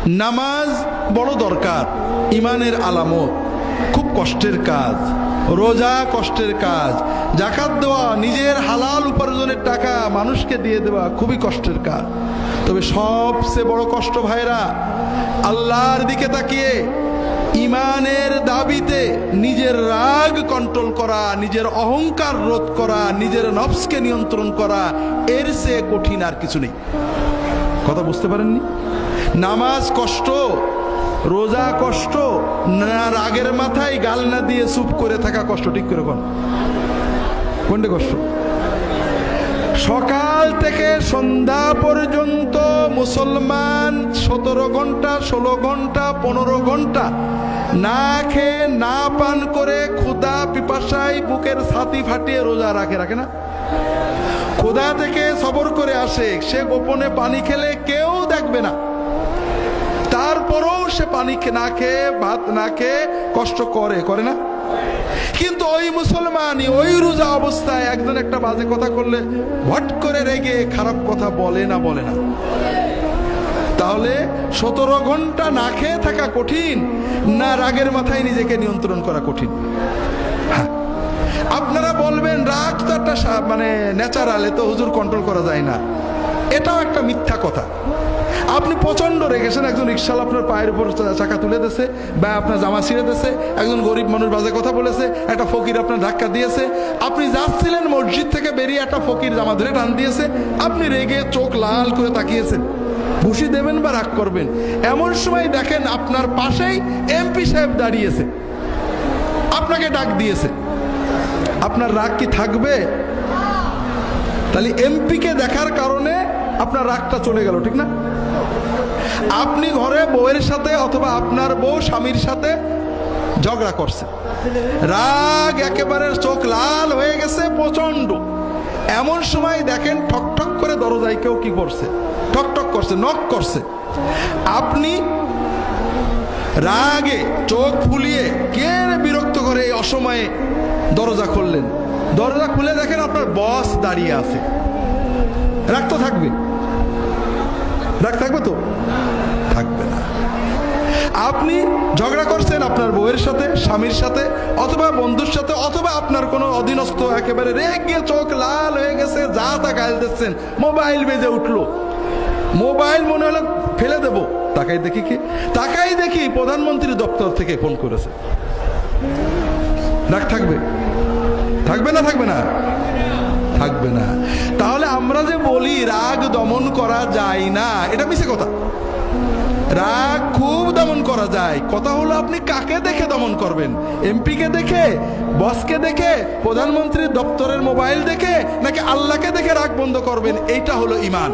নামাজ বড় দরকার, ইমানের আলামত, খুব কষ্টের কাজ। রোজা কষ্টের কাজ, যাকাত দেওয়া, নিজের হালাল উপার্জনের টাকা মানুষকে দিয়ে দেওয়া খুবই কষ্টের কাজ। তবে সবচেয়ে বড় কষ্ট ভাইরা, আল্লাহর দিকে তাকিয়ে ইমানের দাবিতে নিজের রাগ কন্ট্রোল করা, নিজের অহংকার রোধ করা, নিজের নফসকে নিয়ন্ত্রণ করা, এর চেয়ে কঠিন আর কিছু নেই। কথা বুঝতে পারেননি? নামাজ কষ্ট, রোজা কষ্ট, না রাগের মাথায় গাল না দিয়ে চুপ করে থাকা কষ্ট। ঠিক করে কোনটা কষ্ট? সকাল থেকে সন্ধ্যা পর্যন্ত মুসলমান 17 ঘন্টা 16 ঘন্টা 15 ঘন্টা না খেয়ে না পান করে ক্ষুধা পিপাসায় বুকের ছাতি ফাটিয়ে রোজা রাখে না? ক্ষুধা থেকে সবর করে আসে, সে গোপনে পানি খেলে কেউ দেখবে না, তারপরেও সে পানি না খেয়ে ভাত না খেয়ে কষ্ট করে না? কিন্তু ওই মুসলমানই ওই রোজা অবস্থায় একজন একটা বাজে কথা করলে ভট করে রেগে খারাপ কথা বলে না? তাহলে 17 ঘন্টা না খেয়ে থাকা কঠিন, না রাগের মাথায় নিজেকে নিয়ন্ত্রণ করা কঠিন? হ্যাঁ, আপনারা বলবেন রাগ তো একটা মানে ন্যাচারাল, এ তো হুজুর কন্ট্রোল করা যায় না। এটাও একটা মিথ্যা কথা। আপনি প্রচন্ড রেগেছেন, একজন রিক্সাওয়ালা আপনার পায়ের উপর চাকা তুলে দিয়েছে, বা আপনার জামা ছিঁড়ে দিয়েছে, একজন গরিব মানুষ বাজে কথা বলেছে, একটা ফকির আপনার ধাক্কা দিয়েছে, আপনি যাচ্ছিলেন মসজিদ থেকে বেরিয়ে একটা ফকির জামা ধরে টান দিয়েছে, আপনি রেগে চোখ লাল করে তাকিয়েছেন, ঘুষি দেবেন বা রাগ করবেন। এমন সময় দেখেন আপনার পাশেই এমপি সাহেব দাঁড়িয়েছে, আপনাকে ডাক দিয়েছে, আপনার রাগ কি থাকবে? তাহলে এমপিকে দেখার কারণে আপনার রাগটা চলে গেল, ঠিক না? আপনি ঘরে বউয়ের সাথে অথবা আপনার বউ স্বামীর সাথে ঝগড়া করছে, রাগ একেবারে চোখ লাল হয়ে গেছে প্রচন্ড। এমন সময় দেখেন ঠকঠক করে দরজায় কেউ কি করছে, ঠকঠক করছে, নক করছে। আপনি রাগে চোখ ফুলিয়ে কে বিরক্ত করে এই অসময়ে দরজা খুললেন, দরজা খুলে দেখেন আপনার বস দাঁড়িয়ে আছে, রাগ তো থাকবে? রাগ থাকবে তো? থাকবে না। আপনি ঝগড়া করছেন আপনার বউয়ের সাথে, স্বামীর সাথে, অথবা বন্ধুর সাথে, অথবা আপনার কোনো অধীনস্থ একেবারে রেগে চোখ লাল হয়ে গেছে, যা তা গাল দিচ্ছেন, মোবাইল বেজে উঠলো, মোবাইল মনে হলো ফেলে দেবো, তাকাই দেখি প্রধানমন্ত্রী দপ্তর থেকে ফোন করেছে। রাগ থাকবে? থাকবে না? থাকবে না? থাকবে না। তাহলে আমরা যে বলি রাগ দমন করা যায় না, এটা মিছে কথা। রাগ খুব দমন করা যায়। কথা হলো আপনি কাকে দেখে দমন করবেন, এমপিকে দেখে, বসকে দেখে, প্রধানমন্ত্রীর দপ্তরের মোবাইল দেখে, নাকি আল্লাহকে দেখে রাগ বন্ধ করবেন? এইটা হলো ঈমান।